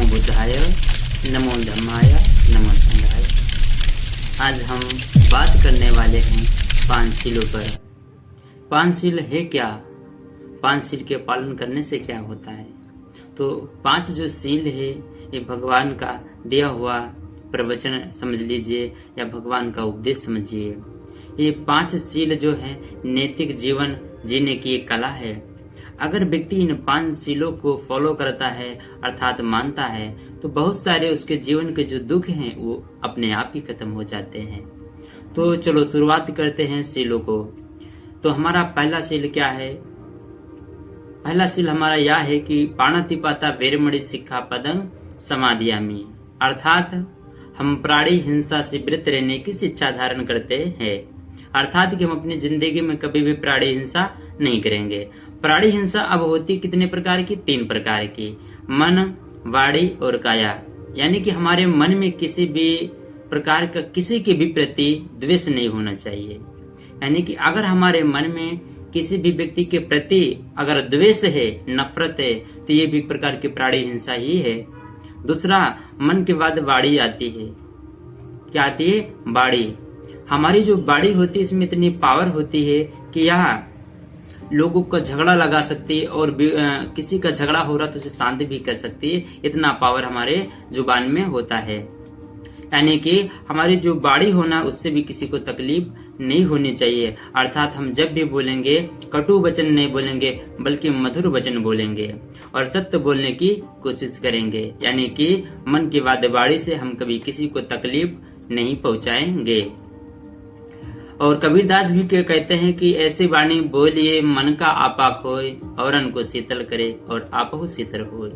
बुद्धाय, नमो धम्माय, नमो संघाय। आज हम बात करने वाले हैं पांचशीलों पर। पांचशील है क्या? पांचशील के पालन करने से क्या होता है? तो पांच जो शील है ये भगवान का दिया हुआ प्रवचन समझ लीजिए या भगवान का उपदेश समझिए। ये पांच शील जो है नैतिक जीवन जीने की एक कला है। अगर व्यक्ति इन पांच शीलों को फॉलो करता है अर्थात मानता है तो बहुत सारे उसके जीवन के जो दुख हैं वो अपने आप ही खत्म हो जाते हैं। तो चलो शुरुआत करते हैं शीलों को। तो हमारा पहला शील क्या है? पहला शील हमारा यह है कि पाणातिपाता वेरमणि सिक्खापदं समादयामि, अर्थात हम प्राणी हिंसा से विरत रहने की शिक्षा धारण करते हैं। अर्थात कि हम अपनी जिंदगी में कभी भी प्राणी हिंसा नहीं करेंगे। प्राणी हिंसा अब होती कितने प्रकार की? 3 प्रकार की, मन, वाणी और काया। यानी कि हमारे मन में किसी भी प्रकार का किसी के भी प्रति द्वेष नहीं होना चाहिए। यानी कि अगर हमारे मन में किसी भी व्यक्ति के प्रति अगर द्वेष है, नफरत है, तो ये भी एक प्रकार की प्राणी हिंसा ही है। दूसरा, मन के बाद वाणी आती है। क्या आती है? वाणी। हमारी जो वाणी होती है इसमें इतनी पावर होती है कि यह लोगों का झगड़ा लगा सकती है और किसी का झगड़ा हो रहा तो उसे शांत भी कर सकती है। इतना पावर हमारे जुबान में होता है। यानी कि हमारी जो वाणी होना उससे भी किसी को तकलीफ नहीं होनी चाहिए। अर्थात हम जब भी बोलेंगे कटु वचन नहीं बोलेंगे बल्कि मधुर वचन बोलेंगे और सत्य बोलने की कोशिश करेंगे। यानी कि मन की बात वाणी से हम कभी किसी को तकलीफ नहीं पहुंचाएंगे। और कबीरदास भी कहते हैं कि ऐसी वाणी बोलिए मन का आपा खोए, औरन को शीतल करे और आपहु शीतल होए।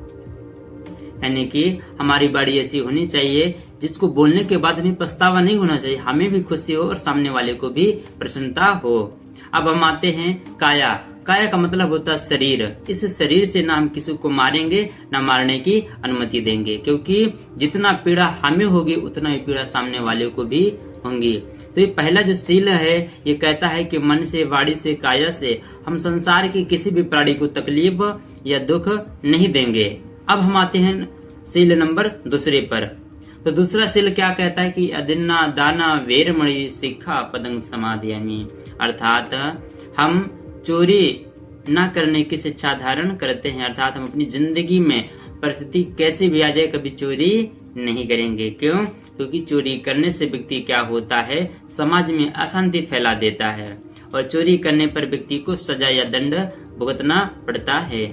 यानी कि हमारी वाणी ऐसी होनी चाहिए जिसको बोलने के बाद हमें पछतावा नहीं होना चाहिए, हमें भी खुशी हो और सामने वाले को भी प्रसन्नता हो। अब हम आते हैं काया। काया का मतलब होता है शरीर। इस शरीर से ना हम किसी को मारेंगे ना मारने की अनुमति देंगे, क्योंकि जितना पीड़ा हमें होगी उतना ही पीड़ा सामने वाले को भी होंगी। तो ये पहला जो शील है ये कहता है कि मन से, वाणी से, काया से हम संसार के किसी भी प्राणी को तकलीफ या दुख नहीं देंगे। अब हम आते हैं शील नंबर दूसरे पर। तो दूसरा शील क्या कहता है कि अदिन्ना दाना वेरमणि सिक्खापदं समादयामि, अर्थात हम चोरी न करने की शिक्षा धारण करते हैं। अर्थात हम अपनी जिंदगी में परिस्थिति कैसे भी आ जाए कभी चोरी नहीं करेंगे। क्यों? क्योंकि चोरी करने से व्यक्ति क्या होता है, समाज में अशांति फैला देता है और चोरी करने पर व्यक्ति को सजा या दंड भुगतना पड़ता है।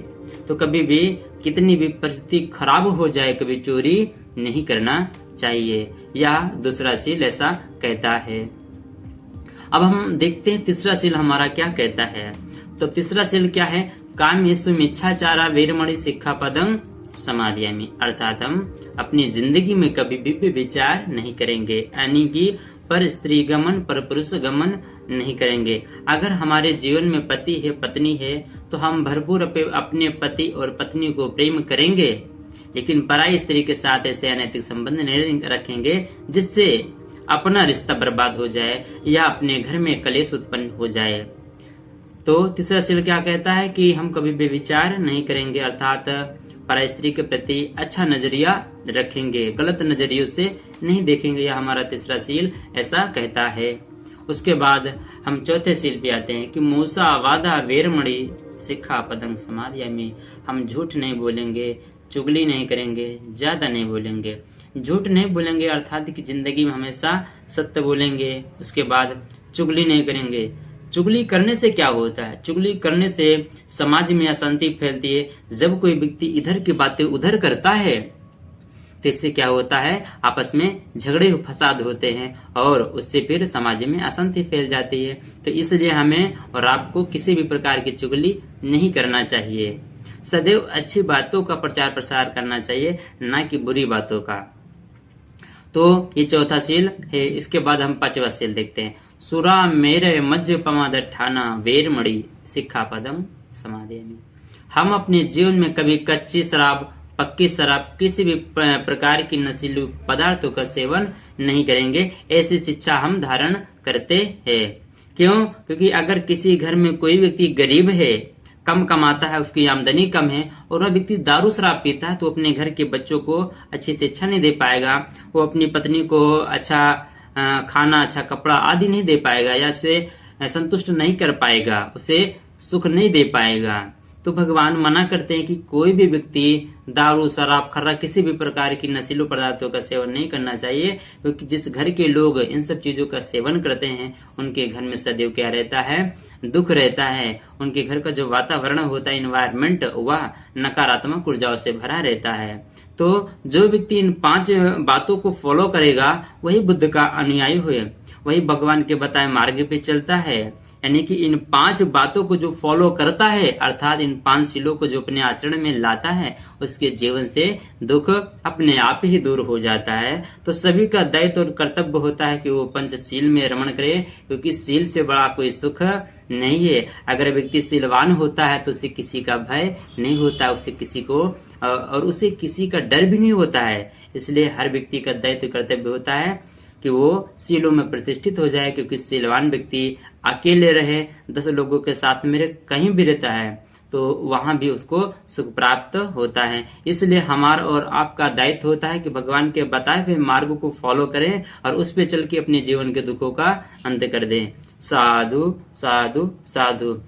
तो कभी भी कितनी भी परिस्थिति खराब हो जाए कभी चोरी नहीं करना चाहिए। यह दूसरा शील ऐसा कहता है। अब हम देखते हैं तीसरा शील हमारा क्या कहता है। तो तीसरा शील क्या है? कामेषु मिच्छाचारा वेरमणि सिक्खापदं समादयामि, अर्थात हम अपनी जिंदगी में कभी भी विचार नहीं करेंगे। यानी कि पर स्त्री गमन, पर पुरुष गमन नहीं करेंगे। अगर हमारे जीवन में पति है, पत्नी है, तो हम भरपूर अपने पति और पत्नी को प्रेम करेंगे, लेकिन पराई स्त्री के साथ ऐसे अनैतिक संबंध नहीं रखेंगे जिससे अपना रिश्ता बर्बाद हो जाए या अपने घर में कलेश उत्पन्न हो जाए। तो तीसरा शील क्या कहता है कि हम कभी भी विचार नहीं करेंगे, अर्थात पराई स्त्री के प्रति अच्छा नजरिया रखेंगे, गलत नजरियों से नहीं देखेंगे। यह हमारा तीसरा शील ऐसा कहता है। उसके बाद हम चौथे शील पे आते हैं कि मूसा वादा वेरमणि सिक्खापदं समादयामि, हम झूठ नहीं बोलेंगे, चुगली नहीं करेंगे, ज्यादा नहीं बोलेंगे। झूठ नहीं बोलेंगे अर्थात कि जिंदगी में हमेशा सत्य बोलेंगे। उसके बाद चुगली नहीं करेंगे। चुगली करने से क्या होता है? चुगली करने से समाज में अशांति फैलती है। जब कोई व्यक्ति इधर की बातें उधर करता है तो इससे क्या होता है, आपस में झगड़े फसाद होते हैं और उससे फिर समाज में अशांति फैल जाती है। तो इसलिए हमें और आपको किसी भी प्रकार की चुगली नहीं करना चाहिए। सदैव अच्छी बातों का प्रचार प्रसार करना चाहिए, ना कि बुरी बातों का। तो ये चौथा शील है। इसके बाद हम पांचवा शील देखते हैं। सुरा मेरे मज्ज पमादठाना वेरमणि सिक्खापदं समादयामि, हम अपने जीवन में कभी कच्ची शराब, पक्की शराब, किसी भी प्रकार की नशीली पदार्थों का सेवन नहीं करेंगे। ऐसी शिक्षा हम धारण करते हैं। क्यों? क्योंकि अगर किसी घर में कोई व्यक्ति गरीब है, कम कमाता है, उसकी आमदनी कम है और वह व्यक्ति दारू शराब पीता है, तो अपने घर के बच्चों को अच्छी शिक्षा नहीं दे पाएगा, वो अपनी पत्नी को अच्छा खाना, अच्छा कपड़ा आदि नहीं दे पाएगा, या उसे संतुष्ट नहीं कर पाएगा, उसे सुख नहीं दे पाएगा। तो भगवान मना करते हैं कि कोई भी व्यक्ति दारू शराब खर्रा किसी भी प्रकार की नशीले पदार्थों का सेवन नहीं करना चाहिए, क्योंकि जिस घर के लोग इन सब चीजों का सेवन करते हैं उनके घर में सदैव क्या रहता है, दुख रहता है। उनके घर का जो वातावरण होता है, इन्वायरमेंट, वह नकारात्मक ऊर्जाओं से भरा रहता है। तो जो व्यक्ति इन 5 बातों को फॉलो करेगा वही बुद्ध का अनुयायी हुए, वही भगवान के बताए मार्ग पे चलता है। यानी कि इन 5 बातों को जो फॉलो करता है, अर्थात इन 5 शीलों को जो अपने आचरण में लाता है, उसके जीवन से दुख अपने आप ही दूर हो जाता है। तो सभी का दायित्व और कर्तव्य होता है कि वो पंचशील में रमण करे, क्योंकि शील से बड़ा कोई सुख नहीं है। अगर व्यक्ति शीलवान होता है तो उसे किसी का भय नहीं होता, उसे किसी को और उसे किसी का डर भी नहीं होता है। इसलिए हर व्यक्ति का दायित्व कर्तव्य होता है कि वो शीलों में प्रतिष्ठित हो जाए, क्योंकि शीलवान व्यक्ति अकेले रहे, 10 लोगों के साथ में कहीं भी रहता है तो वहां भी उसको सुख प्राप्त होता है। इसलिए हमारा और आपका दायित्व होता है कि भगवान के बताए हुए मार्ग को फॉलो करें और उस पे चल के अपने जीवन के दुखों का अंत कर दें। साधु साधु साधु।